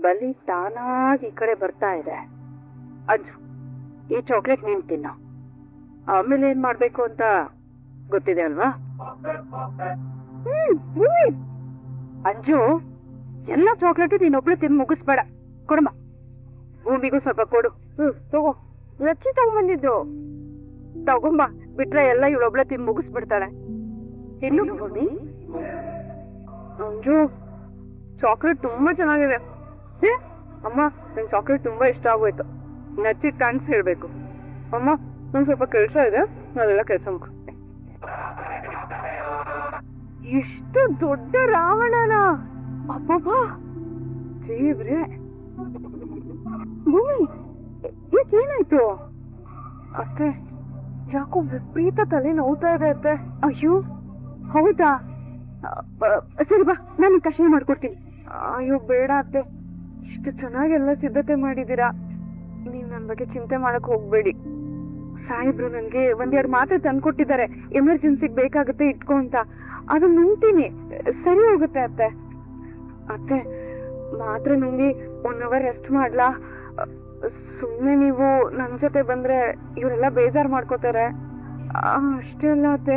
ಬಲಿ ತಾನಾಗಿ ಈ ಕಡೆ ಬರ್ತಾ ಇದೆ. ಅಂಜು, ಈ ಚಾಕ್ಲೇಟ್ ನೀನ್ ತಿನ್ನೋ, ಆಮೇಲೆ ಏನ್ ಮಾಡ್ಬೇಕು ಅಂತ ಗೊತ್ತಿದೆ ಅಲ್ವಾ? ಅಂಜು, ಎಲ್ಲ ಚಾಕ್ಲೇಟು ನೀನೊಬ್ಳು ತಿಂದು ಮುಗಿಸ್ಬೇಡ. ಕೊಡಮ್ಮ, ಭೂಮಿಗೂ ಸ್ವಲ್ಪ ಕೊಡು. ತಗೋ. ಲಚ್ಚಿ ತಗೊಂಬಂದಿದ್ದು ತಗೊಂಬ, ಬಿಟ್ರೆ ಎಲ್ಲ ಇವಳೊಬ್ಳೆ ತಿಂದು ಮುಗಿಸ್ಬಿಡ್ತಾಳೆ. ಇನ್ನು ಭೂಮಿ, ಅಂಜು ಚಾಕ್ಲೇಟ್ ತುಂಬಾ ಚೆನ್ನಾಗಿದೆ. ಅಮ್ಮ, ನಂಗೆ ಚಾಕ್ಲೇಟ್ ತುಂಬಾ ಇಷ್ಟ ಆಗೋಯ್ತು. ನಚ್ಚಿ ಥ್ಯಾಂಕ್ಸ್ ಹೇಳ್ಬೇಕು. ಅಮ್ಮ, ನಂಗೆ ಸ್ವಲ್ಪ ಕೆಲಸ ಇದೆ, ನಾನೆಲ್ಲ ಕೆಲಸ ಮುಗಿಸ್ತೀನಿ. ಎಷ್ಟು ದೊಡ್ಡ ರಾವಣನ! ಅಬ್ಬಬ್ಬ, ದೇವ್ರೆ! ಭೂಮಿ, ಏನಾಯ್ತು? ಅತ್ತೆ, ಯಾಕೋ ವಿಪರೀತ ತಲೆ ನೋವ್ತಾ ಇದೆ ಅತ್ತೆ. ಅಯ್ಯೋ, ಹೌದಾ? ಸರಿ ಬಾ, ನಾನು ಕಷಾಯ ಮಾಡ್ಕೊಡ್ತೀನಿ. ಅಯ್ಯೋ ಬೇಡ ಅತ್ತೆ, ಇಷ್ಟು ಚೆನ್ನಾಗೆಲ್ಲ ಸಿದ್ಧತೆ ಮಾಡಿದೀರಾ. ನೀವ್ ನನ್ ಬಗ್ಗೆ ಚಿಂತೆ ಮಾಡಕ್ ಹೋಗ್ಬೇಡಿ. ಸಾಹೇಬ್ರು ನನ್ಗೆ ಒಂದೆರಡು ಮಾತ್ರೆ ತಂದ್ಕೊಟ್ಟಿದ್ದಾರೆ, ಎಮರ್ಜೆನ್ಸಿಗೆ ಬೇಕಾಗುತ್ತೆ ಇಟ್ಕೊ ಅಂತ. ಅದನ್ನ ನುಂಗ್ತೀನಿ, ಸರಿ ಹೋಗುತ್ತೆ ಅತ್ತೆ. ಅತ್ತೆ, ಮಾತ್ರೆ ನುಂಗಿ 1 hour ರೆಸ್ಟ್ ಮಾಡ್ಲಾ? ಸುಮ್ನೆ ನೀವು ನನ್ ಜೊತೆ ಬಂದ್ರೆ ಇವರೆಲ್ಲ ಬೇಜಾರ್ ಮಾಡ್ಕೋತಾರೆ. ಅಷ್ಟೇ ಅಲ್ಲ ಅತ್ತೆ,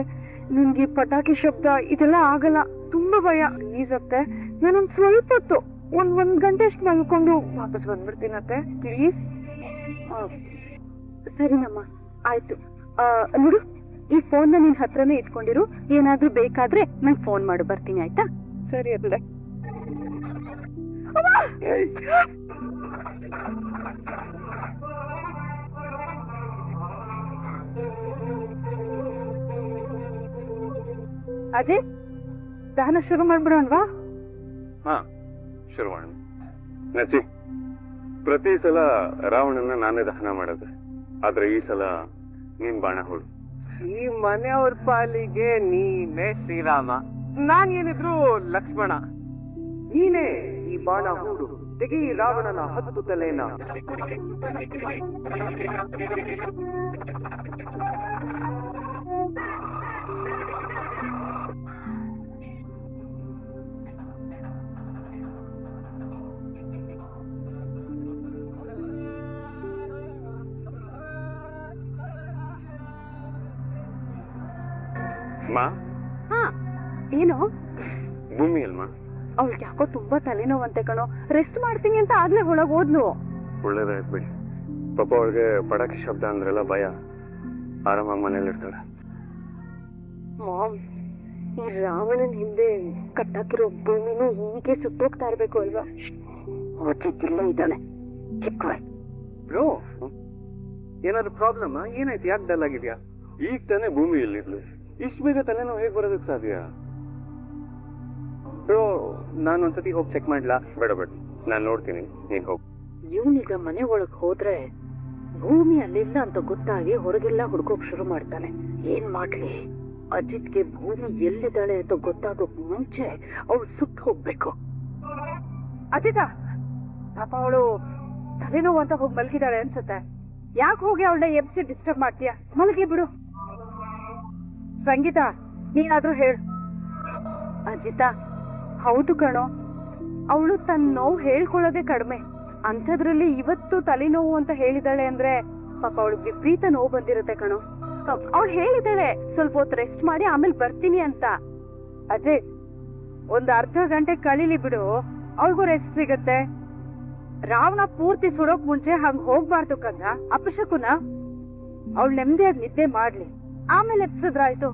ನನ್ಗೆ ಪಟಾಕಿ ಶಬ್ದ ಇದೆಲ್ಲ ಆಗಲ್ಲ, ತುಂಬಾ ಭಯ. ಪ್ಲೀಸ್ ಅತ್ತೆ, ನಾನೊಂದ್ ಸ್ವಲ್ಪ ಹೊತ್ತು ಒಂದ್ ಗಂಟೆ ಅಷ್ಟು ಮಲ್ಕೊಂಡು ವಾಪಸ್ ಬಂದ್ಬಿಡ್ತೀನತ್ತೆ, ಪ್ಲೀಸ್. ಸರಿನಮ್ಮ, ಆಯ್ತು. ನೋಡು, ಈ ಫೋನ್ ನಿನ್ ಹತ್ರನೇ ಇಟ್ಕೊಂಡಿರು, ಏನಾದ್ರೂ ಬೇಕಾದ್ರೆ ನಂಗೆ ಫೋನ್ ಮಾಡು, ಬರ್ತೀನಿ, ಆಯ್ತಾ? ಸರಿ ಅಲ್ಲೇ. ಅಜಯ್, ದಹನ ಶುರು ಮಾಡ್ಬಿಡೋಣವಾ? ಹಾ, ಶುರು ಮಾಡೋಣ. ನಚ್ಚಿ, ಪ್ರತಿ ಸಲ ರಾವಣನ ನಾನೇ ದಹನ ಮಾಡೋದು, ಆದ್ರೆ ಈ ಸಲ ನೀನ್ ಬಾಣ ಹೂಡು. ಈ ಮನೆಯವ್ರ ಪಾಲಿಗೆ ನೀನೇ ಶ್ರೀರಾಮ, ನಾನ್ ಏನಿದ್ರು ಲಕ್ಷ್ಮಣ. ನೀನೇ ಈ ಬಾಣ ಹೂಡು, ತೆಗಿ ರಾವಣನ 10 ತಲೆನ. ಏನು? ಭೂಮಿ ಅಲ್ಮಾ? ಅವಳಿಗೆ ಯಾಕೋ ತುಂಬಾ ತಲೆನೋವಂತೆ ಕಣೋ, ರೆಸ್ಟ್ ಮಾಡ್ತೀನಿ ಅಂತ ಆಗ್ಲೇ ಒಳಗ್ ಹೋದ್ಲು. ಒಳ್ಳೇದಾಯ್ತು ಬಿಡಿ, ಪಾಪ ಅವಳಿಗೆ ಪಟಾಕಿ ಶಬ್ದ ಅಂದ್ರೆಲ್ಲ ಭಯ, ಆರಾಮಾಗಿ ಮನೇಲಿ ಇರ್ತಾಳೆ. ಮಾಮ್, ಈ ರಾವಣನ್ ಹಿಂದೆ ಕಟ್ಟಾಕಿರೋ ಭೂಮಿನೂ ಹೀಗೆ ಸುತ್ತೋಗ್ತಾ ಇರ್ಬೇಕು ಅಲ್ವಾ? ಚಿತ್ತಿಲ್ಲ ಇದ್ದಾನೆ ಚಿಕ್ಕ. ಬ್ರೋ, ಏನಾದ್ರು ಪ್ರಾಬ್ಲಮ್? ಏನಾಯ್ತು, ಯಾಕೆ ಡಲ್ ಆಗಿದ್ಯಾ? ಈಗ ತಾನೇ ಭೂಮಿ ಇಲ್ಲಿದ್ಲು, ಇಷ್ಟು ಬೇಗ ತಲೆನೋವು ಹೇಗ್ ಬರೋದಕ್ಕೆ ಸಾಧ್ಯ? ಬ್ರೋ, ನಾನು ಒಂದ್ಸತಿ ಹೋಗಿ ಚೆಕ್ ಮಾಡ್ಲಾ? ಬೇಡ ಬೇಡ, ನಾನು ನೋಡ್ತೀನಿ, ನೀನ್ ಹೋಗು. ಇವನೀಗ ಮನೆ ಒಳಗ್ ಹೋದ್ರೆ ಭೂಮಿ ಅಲ್ಲಿಲ್ಲ ಅಂತ ಗೊತ್ತಾಗಿ ಹೊರಗೆಲ್ಲ ಹುಡ್ಕೋಕ್ ಶುರು ಮಾಡ್ತಾನೆ. ಏನ್ ಮಾಡ್ಲಿ? ಅಜಿತ್ಗೆ ಭೂಮಿ ಎಲ್ಲಿದ್ದಾಳೆ ಅಂತ ಗೊತ್ತಾಗೋಕ್ ಮುಂಚೆ ಅವಳು ಸುಟ್ಟು ಹೋಗ್ಬೇಕು. ಅಜಿತ, ಪಾಪ ಅವಳು ತಲೆನೋವು ಅಂತ ಹೋಗಿ ಮಲಗಿದಾಳೆ ಅನ್ಸುತ್ತೆ. ಯಾಕೆ ಹೋಗಿ ಅವಳನ್ನ ಎಬ್ಸಿ ಡಿಸ್ಟರ್ಬ್ ಮಾಡ್ತೀಯ? ಮಲಗಿ ಬಿಡು. ಸಂಗೀತ, ನೀನಾದ್ರೂ ಹೇಳು. ಅಜಿತ, ಹೌದು ಕಣೋ, ಅವಳು ತನ್ನ ನೋವು ಹೇಳ್ಕೊಳ್ಳೋದೇ ಕಡಿಮೆ, ಅಂಥದ್ರಲ್ಲಿ ಇವತ್ತು ತಲೆನೋವು ಅಂತ ಹೇಳಿದಾಳೆ ಅಂದ್ರೆ ಪಾಪ ಅವಳು ವಿಪರೀತ ನೋವು ಬಂದಿರುತ್ತೆ ಕಣೋ. ಅವಳು ಹೇಳಿದಾಳೆ ಸ್ವಲ್ಪ ಹೊತ್ತು ರೆಸ್ಟ್ ಮಾಡಿ ಆಮೇಲೆ ಬರ್ತೀನಿ ಅಂತ. ಅಜಯ್, ಒಂದ್ ಅರ್ಧ ಗಂಟೆ ಕಳೀಲಿ ಬಿಡು, ಅವಳಿಗೂ ರೆಸ್ಟ್ ಸಿಗತ್ತೆ. ರಾವಣ ಪೂರ್ತಿ ಸುಡೋಕ್ ಮುಂಚೆ ಹಂಗ ಹೋಗ್ಬಾರ್ದು ಕಂದ, ಅಪಶಕುನ. ಅವಳು ನೆಮ್ಮದಿಯಾಗಿ ನಿದ್ದೆ ಮಾಡ್ಲಿ, ಆಮೇಲೆ ಎತ್ಸಿದ್ರಾಯ್ತು.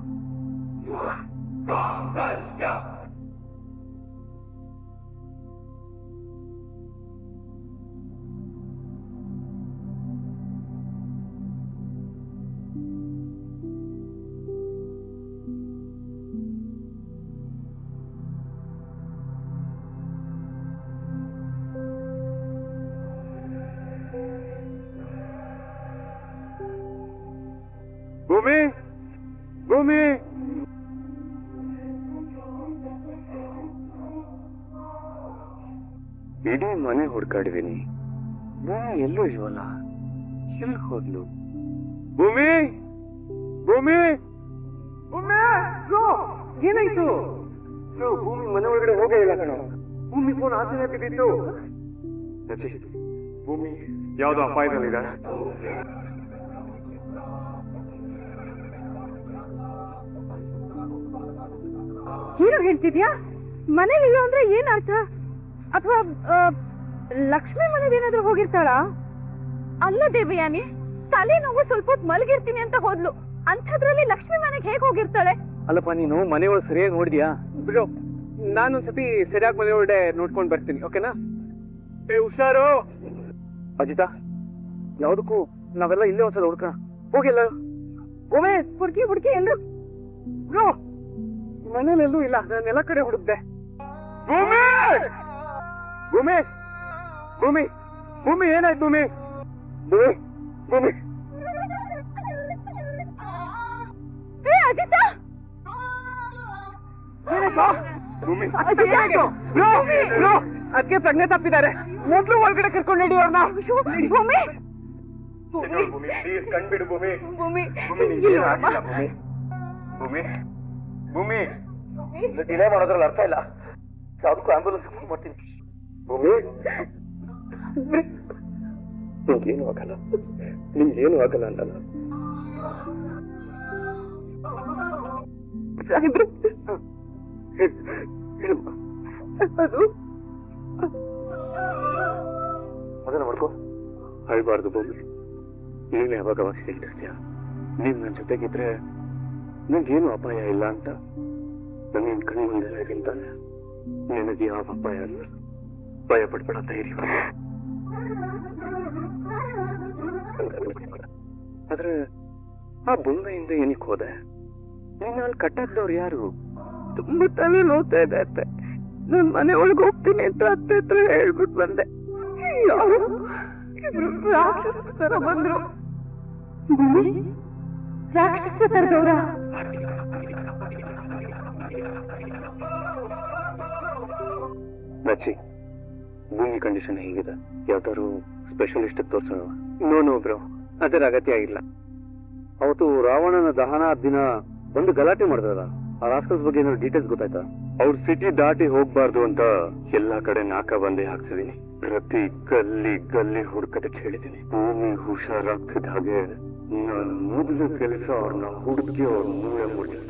ಭೂಮಿ, ಭೂಮಿ, ಇಡೀ ಮನೆ ಹುಡ್ಕಾಡಿದೀನಿ, ಭೂಮಿ ಎಲ್ಲೂ ಇಲ್ವಲ್ಲ, ಎಲ್ಲಿ ಹೋದ್ಲು? ಭೂಮಿ, ಭೂಮಿ, ಭೂಮಿ! ಏನಾಯ್ತು? ಭೂಮಿ ಮನೆ ಒಳಗಡೆ ಹೋಗೇ ಇಲ್ಲ ಕಣೋ. ಭೂಮಿ ಫೋನ್ ಆಚೆನೆ ಬಿದ್ದಿತ್ತು. ನಚ್ಚಿ ಭೂಮಿ ಯಾವ್ದೋ ಅಪಾಯದಲ್ಲಿದ್ದಾರೆ. ಏನು ಹೇಳ್ತಿದ್ಯಾ? ಮನೇಲಿಲ್ಲ ಅಂದ್ರೆ ಏನ್ ಅರ್ಥ? ಅಥವಾ ಲಕ್ಷ್ಮಿ ಮನೆಗೆ ಏನಾದ್ರೂ ಹೋಗಿರ್ತಾಳ? ಅಲ್ಲ ದೇವಯಾನಿ, ತಲೆನೋವು ಸ್ವಲ್ಪ ಹೊತ್ತು ಮಲಗಿರ್ತೀನಿ ಅಂತ ಹೋದ್ಲು, ಅಂಥದ್ರಲ್ಲಿ ಲಕ್ಷ್ಮಿ ಮನೆಗೆ ಹೇಗ್ ಹೋಗಿರ್ತಾಳೆ? ಅಲ್ಲಪ್ಪ, ನೀನು ಮನೆಯೊಳಗೆ ಸರಿಯಾಗಿ ನೋಡಿದ್ಯಾ? ಬಿಡು, ನಾನೊಂದ್ಸತಿ ಸರಿಯಾಗಿ ಮನೆಯೊಳಗಡೆ ನೋಡ್ಕೊಂಡು ಬರ್ತೀನಿ, ಓಕೆನಾ? ಹುಷಾರು ಅಜಿತಾ, ಯಾವ್ದಕ್ಕೂ ನಾವೆಲ್ಲ ಇಲ್ಲೇ ಒಂದ್ಸಲ ಹುಡ್ಕೋಣ. ಹೋಗಿಲ್ಲ ಓಮೆ, ಹುಡ್ಕಿ ಹುಡ್ಕಿ ಎಂದು ಬ್ರೋ, ಮನೇಲೆಲ್ಲೂ ಇಲ್ಲ, ನಾನು ಎಲ್ಲ ಕಡೆ ಹುಡುಕ್ದೆ. ಭೂಮಿ ಭೂಮಿ ಭೂಮಿ ಭೂಮಿ ಏನಾಯ್ತು ಭೂಮಿ? ಭೂಮಿ ಭೂಮಿ ಅಜಿತಾ, ಭೂಮಿ ಅದಕ್ಕೆ ಪ್ರಜ್ಞೆ ತಪ್ಪಿದ್ದಾರೆ. ಮೊದ್ಲು ಒಳಗಡೆ ಕರ್ಕೊಂಡು ನಡಿ ಅವ್ರನ್ನ. ಭೂಮಿ ಭೂಮಿ ಪ್ಲೀಸ್ ಕಣ್ಬಿಡು ಭೂಮಿ. ಭೂಮಿ ಭೂಮಿ ನಿಂಗೇನು ಆಗಿಲ್ಲ ಭೂಮಿ. ಭೂಮಿ ಭೂಮಿ ಡಿಲೇ ಮಾಡೋದ್ರಲ್ಲಿ ಅರ್ಥ ಇಲ್ಲ. ಯಾವ್ದಕ್ಕೂ ಆಂಬ್ಯುಲೆನ್ಸ್ ಫೋನ್ ಮಾಡ್ತೀನಿ. ಭೂಮಿ ನಿಂಗೇನು ಆಗಲ್ಲ, ನಿಂಗೇನು ಆಗಲ್ಲ ಅನ್ನಲ್ಲ. ಸಾಹೇಬ್ರೆ, ಅದು ಅದನ್ನ ಮಾಡ್ಕೋ. ಅಳ್ಬಾರ್ದು ಭೂಮಿ, ನೀನು ಯಾವಾಗ ಅವಾಗ ಹೇಳ್ತಿರ್ತೀಯ ನೀನ್ ನನ್ನ ಜೊತೆಗಿದ್ರೆ ನಂಗೇನು ಅಪಾಯ ಇಲ್ಲ ಅಂತ. ನಾನು ನಿನ್ ಕಣ್ಣು ಮುಂದೆ ಇದ್ದಂತಾನೆ ನಿನಗೆ ಯಾವ ಅಪಾಯ ಅಲ್ಲ. ಭಯ ಪಡ್ಬೇಡ, ಧೈರ್ಯ. ಆದ್ರೆ ಆ ಬೊಂಬೆಯಿಂದ ಏನಕ್ಕೆ ಹೋದೆ? ನೀನ್ ಅಲ್ಲಿ ಕಟ್ಟಾಕ್ದವ್ರು ಯಾರು? ತುಂಬಾ ತಲೆ ನೋಡ್ತಾ ಇದೆ ಅತ್ತೆ. ನಾನ್ ಮನೆ ಒಳಗೆ ಹೋಗ್ತೀನಿ ಅಂತ ಅತ್ತೆ ಹತ್ರ ಹೇಳ್ಬಿಟ್ಟು ಬಂದೆ. ಯಾರು ಇಬ್ರು ರಾಕ್ಷಸ ತರ ಬಂದ್ರು. ರಾಕ್ಷಸ ತರದವ್ರ? ನಚ್ಚಿ, ಭೂಮಿ ಕಂಡೀಷನ್ ಹೇಗಿದೆ? ಯಾವ್ದಾದ್ರು ಸ್ಪೆಷಲಿಸ್ಟ್ ತೋರ್ಸೋಣ? ನೋ ಬ್ರೋ, ಅದರ ಅಗತ್ಯ ಇಲ್ಲ. ಅವತ್ತು ರಾವಣನ ದಹನ ದಿನ ಒಂದು ಗಲಾಟೆ ಮಾಡ್ತಾರ. ಆ ರಾಸ್ಕಲ್ಸ್ ಬಗ್ಗೆ ಏನಾದ್ರು ಡೀಟೇಲ್ಸ್ ಗೊತ್ತಾಯ್ತಾ? ಅವ್ರ ಸಿಟಿ ದಾಟಿ ಹೋಗ್ಬಾರ್ದು ಅಂತ ಎಲ್ಲಾ ಕಡೆ ನಾಕ ಬಂದೇ ಹಾಕ್ಸಿದೀನಿ. ಪ್ರತಿ ಗಲ್ಲಿ ಗಲ್ಲಿ ಹುಡ್ಕದಕ್ಕೆ ಹೇಳಿದೀನಿ. ಭೂಮಿ ಹುಷಾರಾಗ್ತಿದ್ದ ಹಾಗೆ ನಾನು ಮೊದಲು ಕೆಲಸ ಅವ್ರನ್ನ ಹುಡುಕಿ ಅವ್ರ ಮೂಳೆ ಮುಡಿದೆ.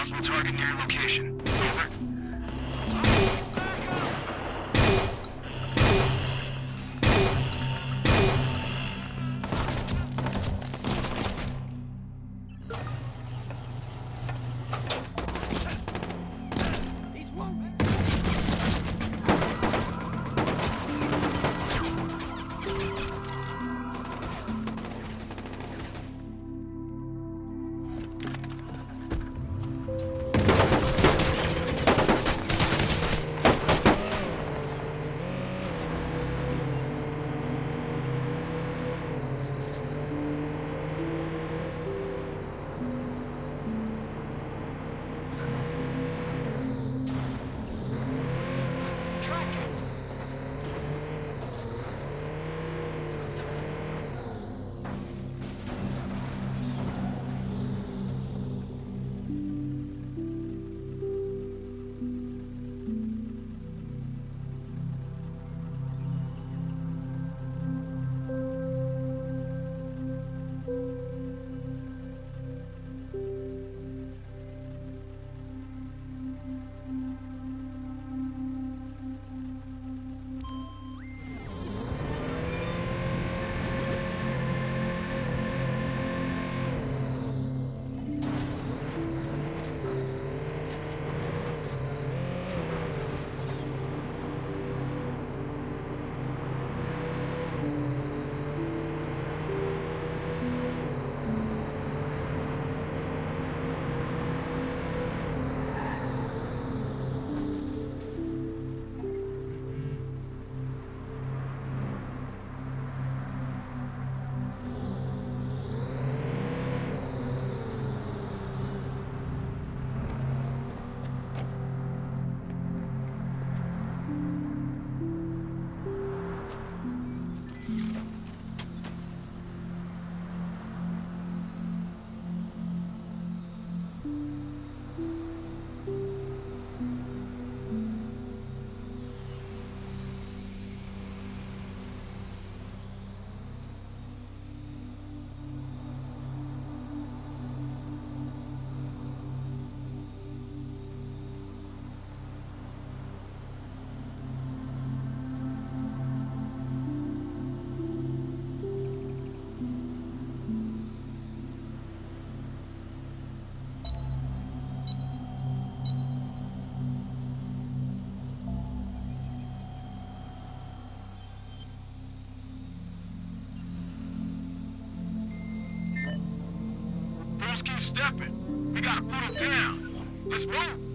Possible target near your location. Over. Keep stepping. We gotta put him down. Let's move.